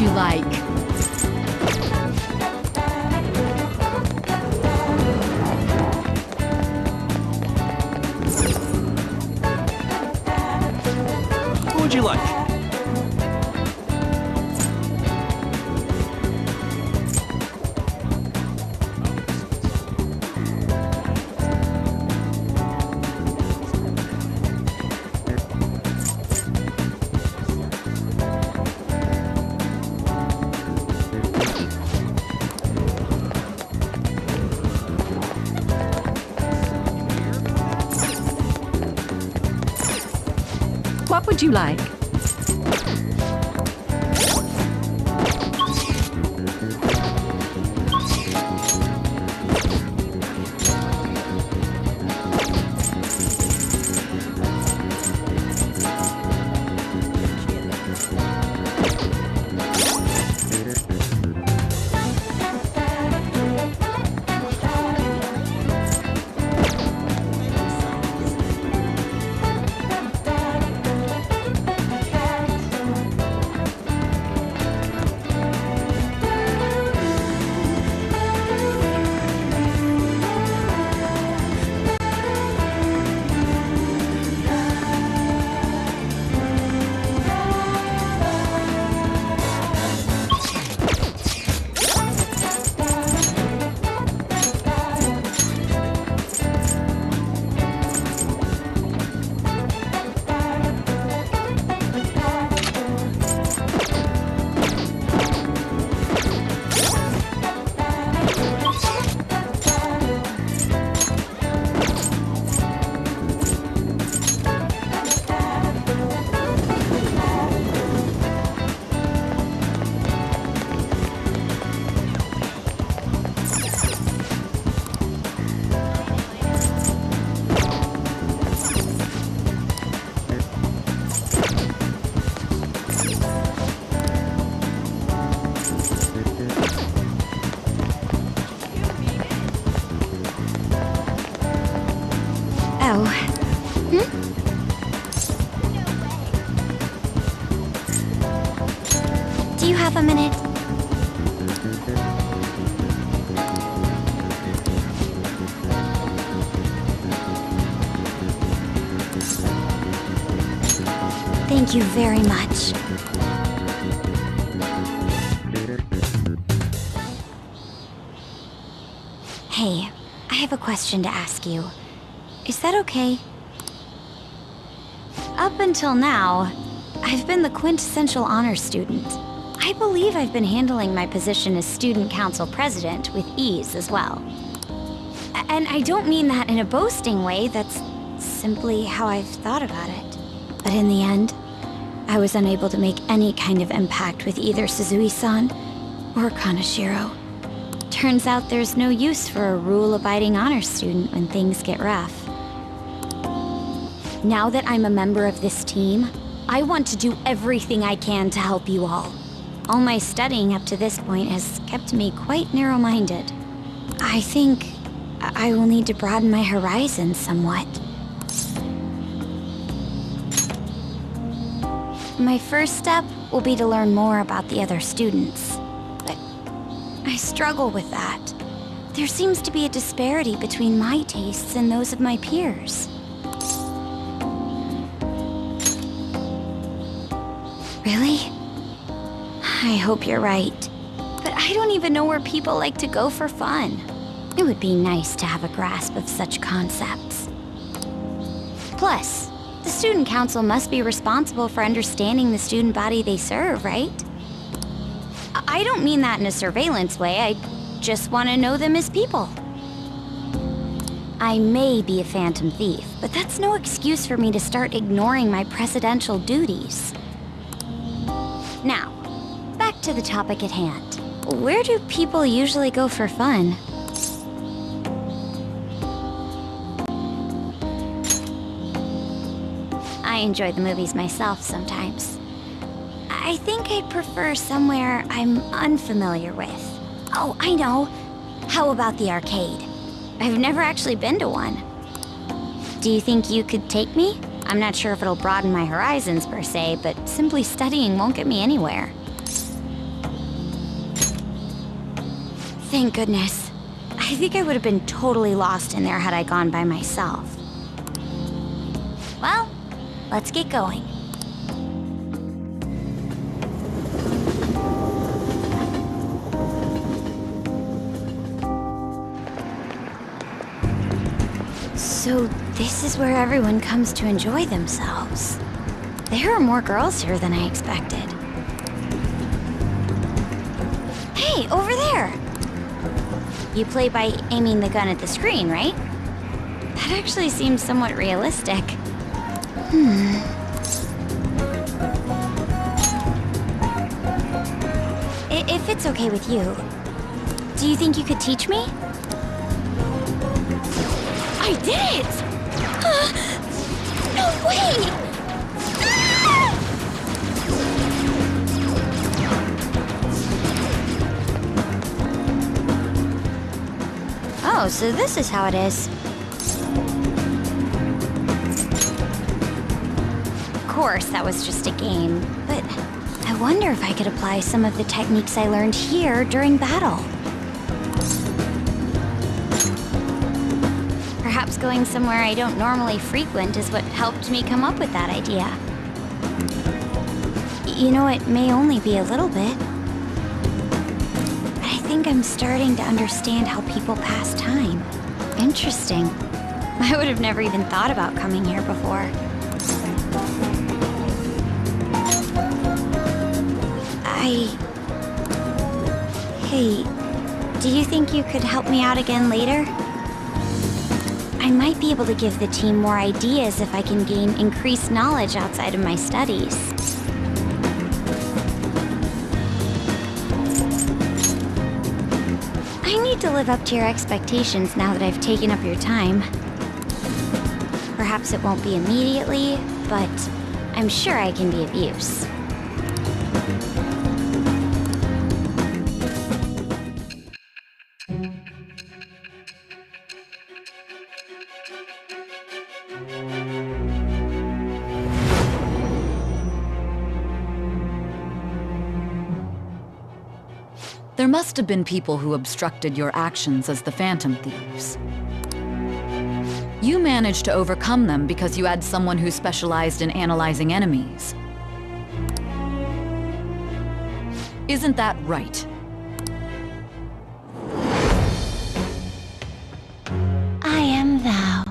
you like? What would you like? What would you like? Oh. Do you have a minute? Thank you very much. Hey, I have a question to ask you. Is that okay? Up until now, I've been the quintessential honor student. I believe I've been handling my position as student council president with ease as well. And I don't mean that in a boasting way, that's simply how I've thought about it. But in the end, I was unable to make any kind of impact with either Suzui-san or Kaneshiro. Turns out there's no use for a rule-abiding honor student when things get rough. Now that I'm a member of this team, I want to do everything I can to help you all. All my studying up to this point has kept me quite narrow-minded. I think I will need to broaden my horizons somewhat. My first step will be to learn more about the other students. But I struggle with that. There seems to be a disparity between my tastes and those of my peers. Really? I hope you're right. But I don't even know where people like to go for fun. It would be nice to have a grasp of such concepts. Plus, the student council must be responsible for understanding the student body they serve, right? I don't mean that in a surveillance way, I just want to know them as people. I may be a phantom thief, but that's no excuse for me to start ignoring my presidential duties. Now, back to the topic at hand. Where do people usually go for fun? I enjoy the movies myself sometimes. I think I'd prefer somewhere I'm unfamiliar with. Oh, I know. How about the arcade? I've never actually been to one. Do you think you could take me? I'm not sure if it'll broaden my horizons per se, but simply studying won't get me anywhere. Thank goodness. I think I would have been totally lost in there had I gone by myself. Well, let's get going. So this is where everyone comes to enjoy themselves. There are more girls here than I expected. Hey, over there! You play by aiming the gun at the screen, right? That actually seems somewhat realistic. If it's okay with you, do you think you could teach me? I did it! No way! Ah! Oh, so this is how it is. Of course, that was just a game, but I wonder if I could apply some of the techniques I learned here during battle. Perhaps going somewhere I don't normally frequent is what helped me come up with that idea. You know, it may only be a little bit, but I think I'm starting to understand how people pass time. Interesting. I would have never even thought about coming here before. Hey, do you think you could help me out again later? I might be able to give the team more ideas if I can gain increased knowledge outside of my studies. I need to live up to your expectations now that I've taken up your time. Perhaps it won't be immediately, but I'm sure I can be of use. There must have been people who obstructed your actions as the Phantom Thieves. You managed to overcome them because you had someone who specialized in analyzing enemies. Isn't that right? I am thou.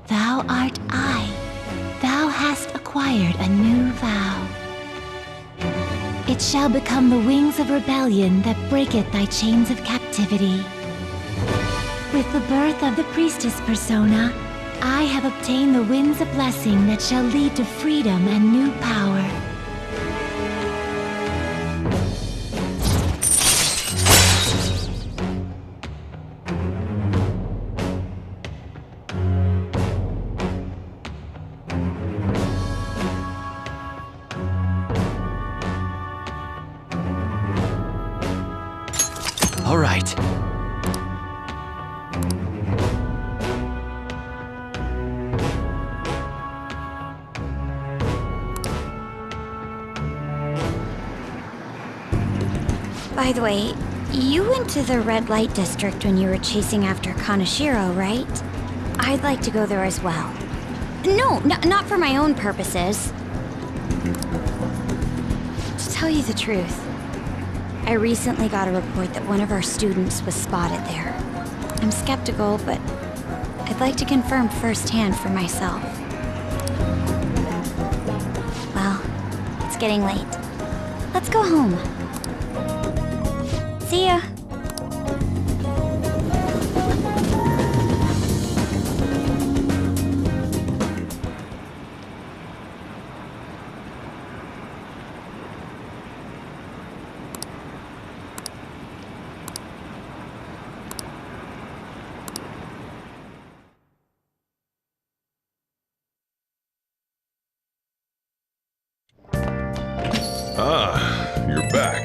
Thou art I. Thou hast acquired a new vow. It shall become the wings of rebellion that breaketh thy chains of captivity. With the birth of the priestess persona, I have obtained the winds of blessing that shall lead to freedom and new power. All right. By the way, you went to the red light district when you were chasing after Kaneshiro, right? I'd like to go there as well. No, not for my own purposes. To tell you the truth, I recently got a report that one of our students was spotted there. I'm skeptical, but I'd like to confirm firsthand for myself. Well, it's getting late. Let's go home. See ya. Ah, you're back.